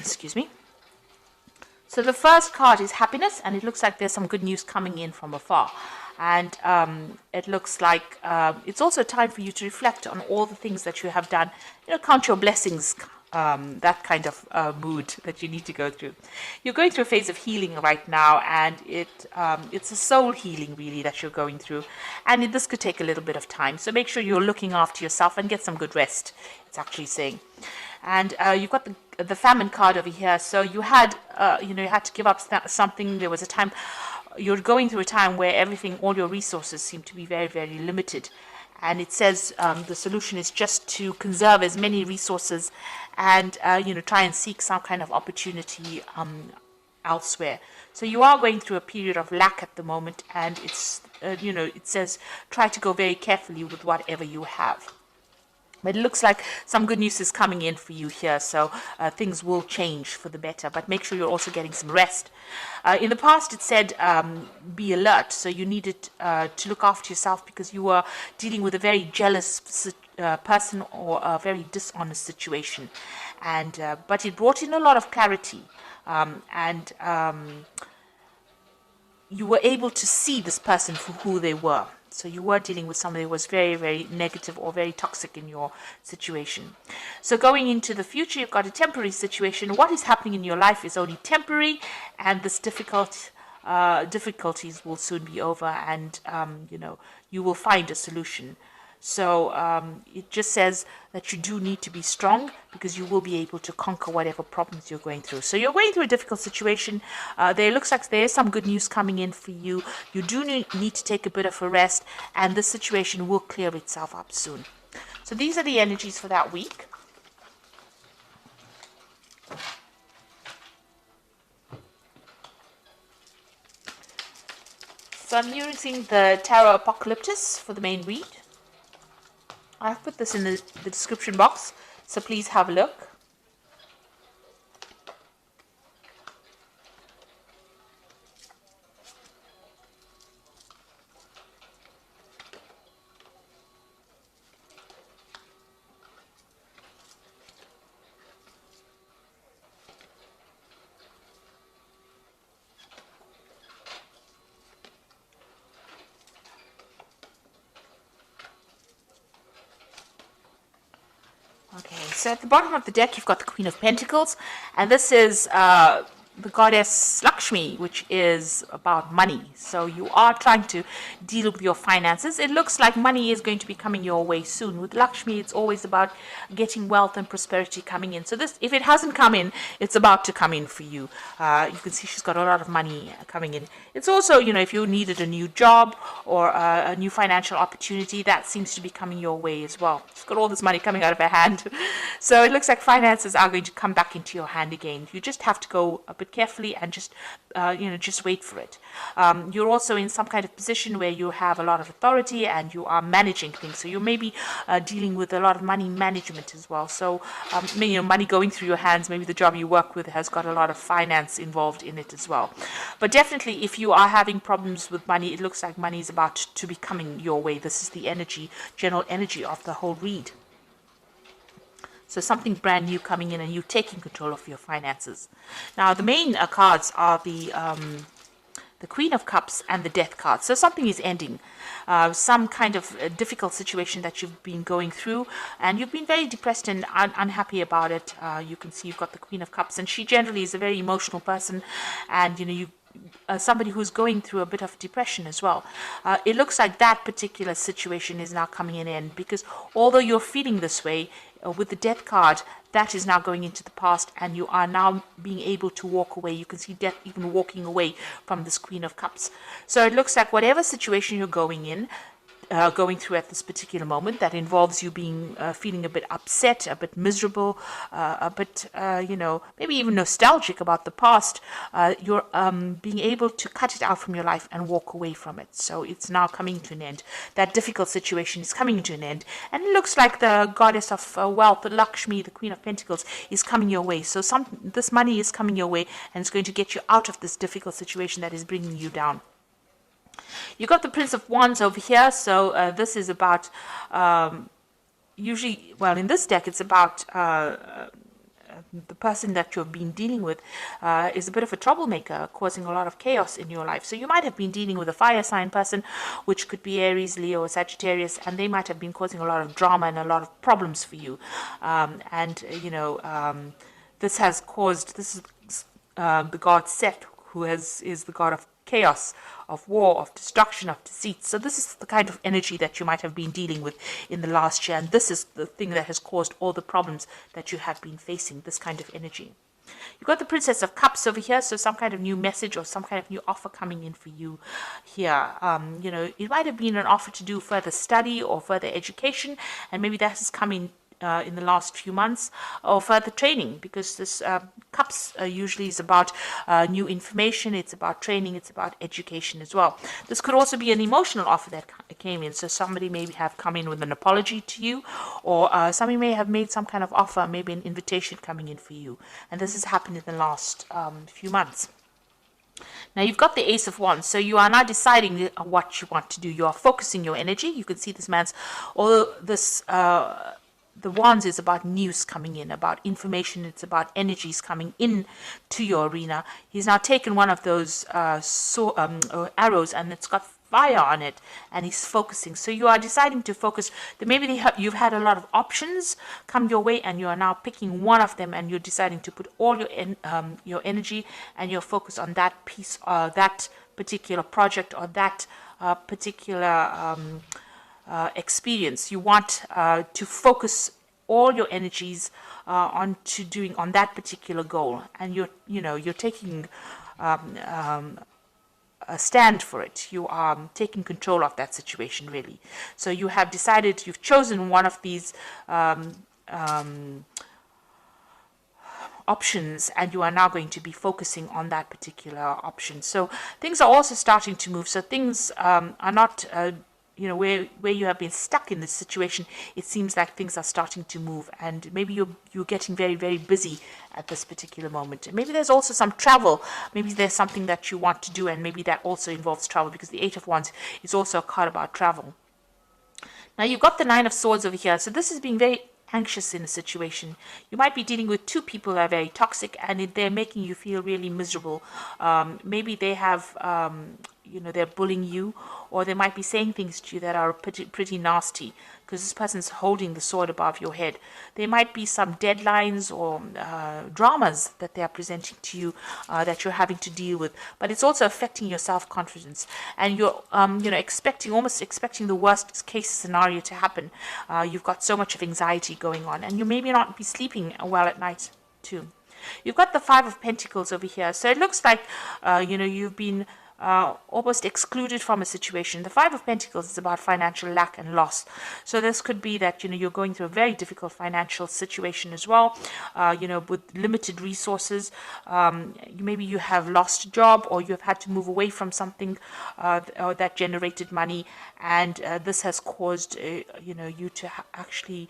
Excuse me. So the first card is happiness, and it looks like there's some good news coming in from afar. And it looks like it's also time for you to reflect on all the things that you have done. Count your blessings, that kind of mood that you need to go through. You're going through a phase of healing right now, and it's a soul healing really that you're going through. And this could take a little bit of time. So make sure you're looking after yourself and get some good rest, it's actually saying. And you've got the famine card over here. So you had, you had to give up something. There was a time, you're going through a time where everything, all your resources seem to be very, very limited. And it says the solution is just to conserve as many resources and, try and seek some kind of opportunity elsewhere. So you are going through a period of lack at the moment. And it's, it says try to go very carefully with whatever you have. But it looks like some good news is coming in for you here, so things will change for the better. But make sure you're also getting some rest. In the past, it said be alert, so you needed to look after yourself because you were dealing with a very jealous person or a very dishonest situation. And but it brought in a lot of clarity, and you were able to see this person for who they were. So you were dealing with somebody who was very, very negative or very toxic in your situation. So going into the future, you've got a temporary situation. What is happening in your life is only temporary, and this difficulties will soon be over, and you will find a solution. So it just says that you do need to be strong because you will be able to conquer whatever problems you're going through. So you're going through a difficult situation. There looks like there is some good news coming in for you. You do need to take a bit of a rest, and this situation will clear itself up soon. So these are the energies for that week. So I'm using the Tarot Apocalyptus for the main read. I've put this in the description box, so please have a look. Okay, so at the bottom of the deck, you've got the Queen of Pentacles, and this is the goddess Lakshmi, which is about money. So you are trying to deal with your finances. It looks like money is going to be coming your way soon. With Lakshmi, it's always about getting wealth and prosperity coming in. So this, if it hasn't come in, it's about to come in for you. You can see she's got a lot of money coming in. It's also, if you needed a new job or a new financial opportunity, that seems to be coming your way as well. She's got all this money coming out of her hand. So it looks like finances are going to come back into your hand again. You just have to go a bit carefully and just wait for it. You're also in some kind of position where you have a lot of authority and you are managing things. So you may be dealing with a lot of money management as well. So money going through your hands. Maybe the job you work with has got a lot of finance involved in it as well. But definitely, if you are having problems with money, it looks like money is about to be coming your way. This is the energy, general energy of the whole read. So something brand new coming in and you taking control of your finances. Now, the main cards are the Queen of Cups and the Death card. So something is ending. Some kind of difficult situation that you've been going through, and you've been very depressed and unhappy about it. You can see you've got the Queen of Cups, and she generally is a very emotional person, and somebody who's going through a bit of depression as well. It looks like that particular situation is now coming in end, because although you're feeling this way, with the Death card, that is now going into the past, and you are now being able to walk away. You can see Death even walking away from this Queen of Cups. So it looks like whatever situation you're going through at this particular moment, that involves you being feeling a bit upset, a bit miserable, a bit maybe even nostalgic about the past, you're being able to cut it out from your life and walk away from it. So it's now coming to an end. That difficult situation is coming to an end, and it looks like the goddess of wealth, Lakshmi, the Queen of Pentacles, is coming your way. So this money is coming your way, and it's going to get you out of this difficult situation that is bringing you down. You got the Prince of Wands over here, so this is about usually, well, in this deck, it's about the person that you've been dealing with is a bit of a troublemaker, causing a lot of chaos in your life. So you might have been dealing with a fire sign person, which could be Aries, Leo, or Sagittarius, and they might have been causing a lot of drama and a lot of problems for you. This has caused, this is the god Set, who is the god of chaos, of war, of destruction, of deceit. So this is the kind of energy that you might have been dealing with in the last year, and this is the thing that has caused all the problems that you have been facing, this kind of energy. You've got the Princess of Cups over here, so some kind of new message or some kind of new offer coming in for you here. It might have been an offer to do further study or further education, and maybe that is coming in the last few months, or further training, because this cups usually is about new information, it's about training, it's about education as well. This could also be an emotional offer that came in, so somebody may have come in with an apology to you, or somebody may have made some kind of offer, maybe an invitation coming in for you, and this has happened in the last few months. Now you've got the Ace of Wands, so you are now deciding what you want to do. You are focusing your energy. You can see this man's, although this the Wands is about news coming in, about information, it's about energies coming in to your arena. He's now taken one of those arrows, and it's got fire on it, and he's focusing. So you are deciding to focus. Maybe you've had a lot of options come your way, and you are now picking one of them, and you're deciding to put all your energy and your focus on that piece, that particular project, or that particular experience. You want to focus all your energies on that particular goal, and you're taking a stand for it. You are taking control of that situation, really. So you have decided, you've chosen one of these options, and you are now going to be focusing on that particular option. So things are also starting to move. So things are not where you have been stuck in this situation. It seems like things are starting to move, and maybe you're getting very, very busy at this particular moment. And maybe there's also some travel. Maybe there's something that you want to do, and maybe that also involves travel, because the Eight of Wands is also a card about travel. Now you've got the Nine of Swords over here. So this is being very anxious in a situation. You might be dealing with two people that are very toxic, and they're making you feel really miserable. Maybe they have they're bullying you, or they might be saying things to you that are pretty nasty, because this person's holding the sword above your head. There might be some deadlines or dramas that they are presenting to you that you're having to deal with, but it's also affecting your self-confidence, and you're almost expecting the worst case scenario to happen. You've got so much of anxiety going on, and you maybe not be sleeping well at night too. You've got the Five of Pentacles over here, so it looks like you've been almost excluded from a situation. The Five of Pentacles is about financial lack and loss. So this could be that you're going through a very difficult financial situation as well, with limited resources. Maybe you have lost a job, or you have had to move away from something that generated money, and this has caused you to actually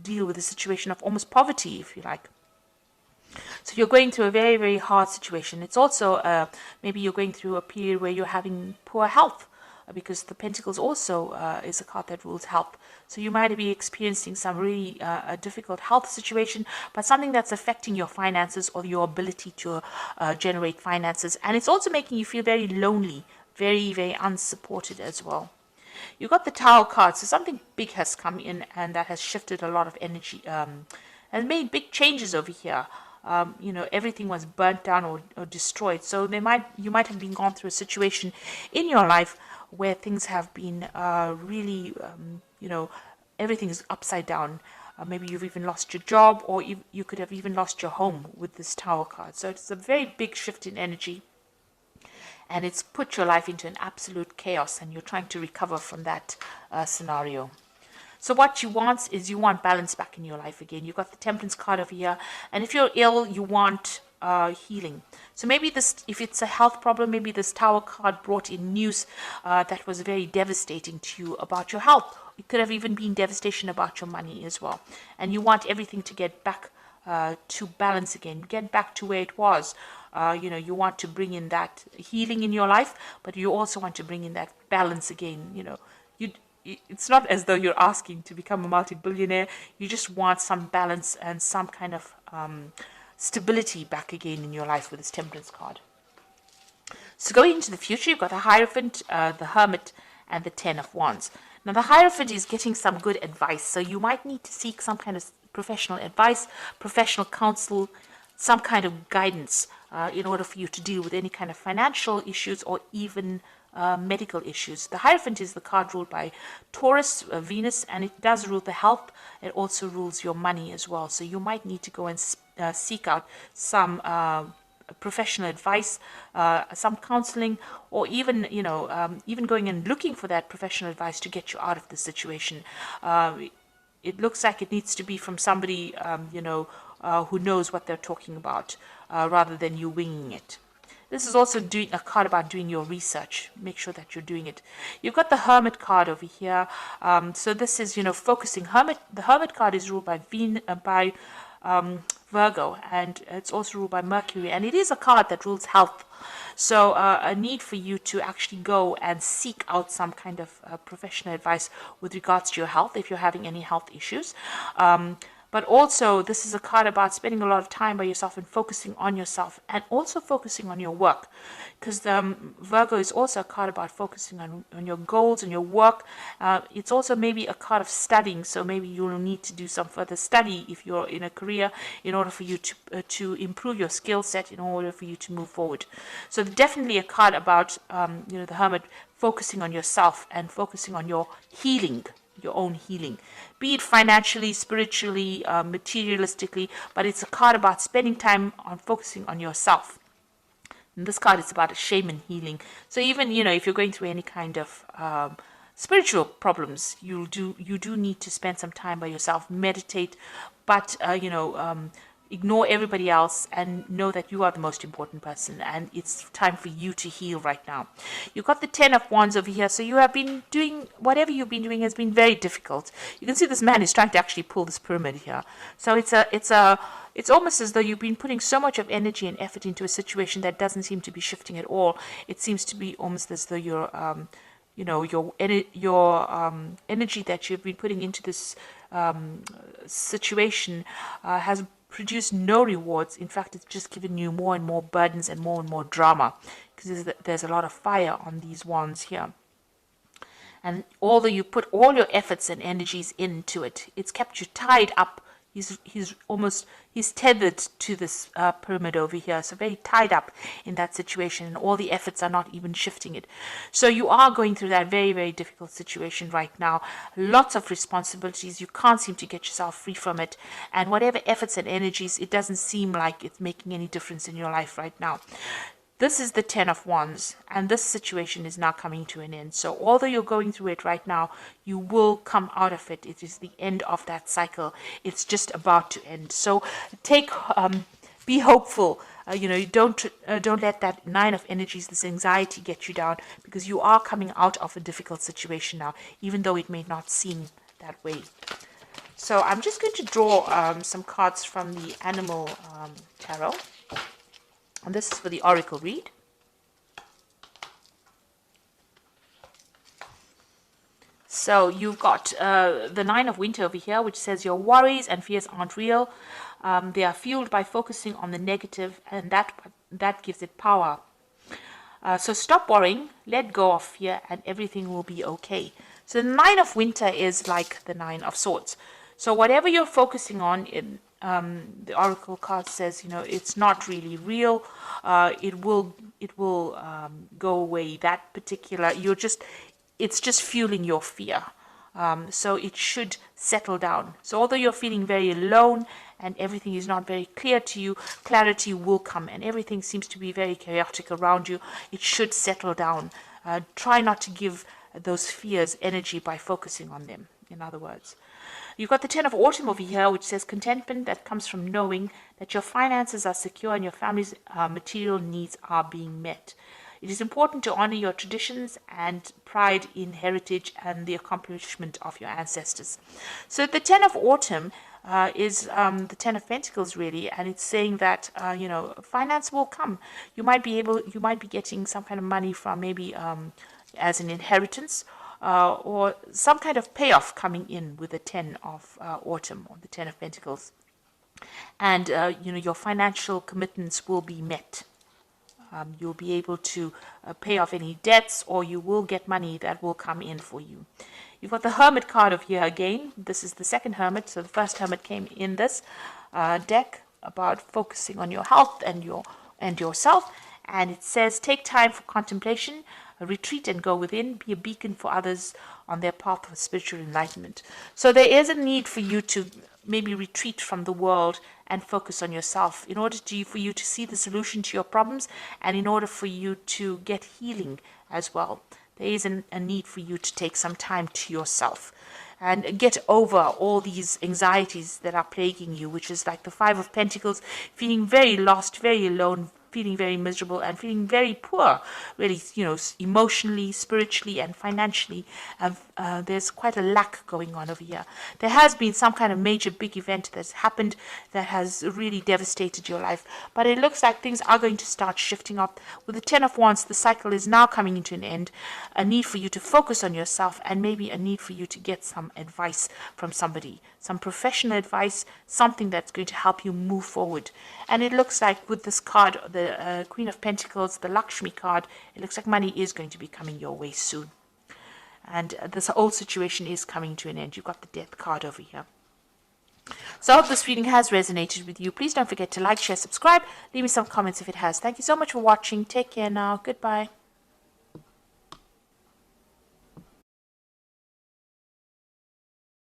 deal with a situation of almost poverty, if you like. So you're going through a very, very hard situation. It's also maybe you're going through a period where you're having poor health, because the Pentacles also is a card that rules health. So you might be experiencing some really a difficult health situation, but something that's affecting your finances or your ability to generate finances. And it's also making you feel very lonely, very, very unsupported as well. You've got the Tower card, so something big has come in, and that has shifted a lot of energy and made big changes over here. Everything was burnt down or destroyed. So you might have been gone through a situation in your life where things have been really, everything is upside down. Maybe you've even lost your job, or you could have even lost your home with this Tower card. So it's a very big shift in energy, and it's put your life into an absolute chaos, and you're trying to recover from that scenario. So what you want is balance back in your life again. You've got the Temperance card over here, and if you're ill, you want healing. So maybe if it's a health problem, maybe this Tower card brought in news that was very devastating to you about your health. It could have even been devastation about your money as well, and you want everything to get back to balance again, get back to where it was. You want to bring in that healing in your life, but you also want to bring in that balance again. it's not as though you're asking to become a multi-billionaire. You just want some balance and some kind of stability back again in your life with this Temperance card. So going into the future, you've got the Hierophant, the Hermit, and the Ten of Wands. Now the Hierophant is getting some good advice, so you might need to seek some kind of professional advice, professional counsel, some kind of guidance in order for you to deal with any kind of financial issues or even medical issues. The Hierophant is the card ruled by Taurus, Venus, and it does rule the health. It also rules your money as well. So you might need to go and seek out some professional advice, some counseling, or even even going and looking for that professional advice to get you out of the situation. It looks like it needs to be from somebody who knows what they're talking about, rather than you winging it. This is also doing a card about doing your research. Make sure that you're doing it. You've got the Hermit card over here. So this is, focusing. The Hermit card is ruled by Virgo, and it's also ruled by Mercury. And it is a card that rules health. So a need for you to actually go and seek out some kind of professional advice with regards to your health if you're having any health issues. But also, this is a card about spending a lot of time by yourself and focusing on yourself, and also focusing on your work. Because Virgo is also a card about focusing on your goals and your work. It's also maybe a card of studying, so maybe you'll need to do some further study if you're in a career in order for you to improve your skill set, in order for you to move forward. So definitely a card about, the Hermit focusing on yourself and focusing on your healing, your own healing, be it financially, spiritually, materialistically, but it's a card about spending time on focusing on yourself. And this card is about a shaman healing. So even, if you're going through any kind of spiritual problems, you do need to spend some time by yourself, meditate, but, ignore everybody else and know that you are the most important person, and it's time for you to heal right now. You've got the Ten of Wands over here, so you have been doing, whatever you've been doing has been very difficult. You can see this man is trying to actually pull this pyramid here. So it's almost as though you've been putting so much of energy and effort into a situation that doesn't seem to be shifting at all. It seems to be almost as though your energy that you've been putting into this situation has produced no rewards. In fact, it's just given you more and more burdens and more drama, because there's a lot of fire on these wands here. And although you put all your efforts and energies into it, it's kept you tied up. He's tethered to this pyramid over here, so very tied up in that situation, and all the efforts are not even shifting it. So you are going through that very, very difficult situation right now. Lots of responsibilities. You can't seem to get yourself free from it, and whatever efforts and energies, it doesn't seem like it's making any difference in your life right now. This is the Ten of Wands, and this situation is now coming to an end. So although you're going through it right now, you will come out of it. It is the end of that cycle. It's just about to end. So be hopeful. Don't let that Nine of Energies, this anxiety, get you down, because you are coming out of a difficult situation now, even though it may not seem that way. So I'm just going to draw some cards from the Animal Tarot. And this is for the Oracle read. So you've got the Nine of Winter over here, which says your worries and fears aren't real. They are fueled by focusing on the negative, and that gives it power. So stop worrying, let go of fear, and everything will be okay. So the Nine of Winter is like the Nine of Swords. So whatever you're focusing on the Oracle card says, it's not really real. It will go away. That particular, it's just fueling your fear. So it should settle down. So although you're feeling very alone and everything is not very clear to you, clarity will come, and everything seems to be very chaotic around you. It should settle down. Try not to give those fears energy by focusing on them, in other words. You've got the Ten of Autumn over here, which says contentment that comes from knowing that your finances are secure and your family's material needs are being met. It is important to honor your traditions and pride in heritage and the accomplishment of your ancestors. So the Ten of Autumn is the Ten of Pentacles, really, and it's saying that finance will come. You might be getting some kind of money from maybe as an inheritance. or some kind of payoff coming in with the 10 of autumn, or the 10 of Pentacles. And, your financial commitments will be met. You'll be able to pay off any debts, or you will get money that will come in for you. You've got the Hermit card of here again. This is the second Hermit. So the first Hermit came in this deck about focusing on your health and yourself. And it says, take time for contemplation, retreat and go within, be a beacon for others on their path of spiritual enlightenment. So there is a need for you to maybe retreat from the world and focus on yourself in order for you to see the solution to your problems, and in order for you to get healing as well. There is a need for you to take some time to yourself and get over all these anxieties that are plaguing you, which is like the Five of Pentacles, feeling very lost, very alone, feeling very miserable, and feeling very poor, really, emotionally, spiritually, and financially. There's quite a lack going on over here. There has been some kind of major big event that's happened that has really devastated your life, but it looks like things are going to start shifting up. With the 10 of Wands, the cycle is now coming into an end. A need for you to focus on yourself, and maybe a need for you to get some advice from somebody, some professional advice, something that's going to help you move forward. And it looks like with this card, the Queen of Pentacles, the Lakshmi card, it looks like money is going to be coming your way soon. And this whole situation is coming to an end. You've got the Death card over here. So I hope this reading has resonated with you. Please don't forget to like, share, subscribe. Leave me some comments if it has. Thank you so much for watching. Take care now. Goodbye.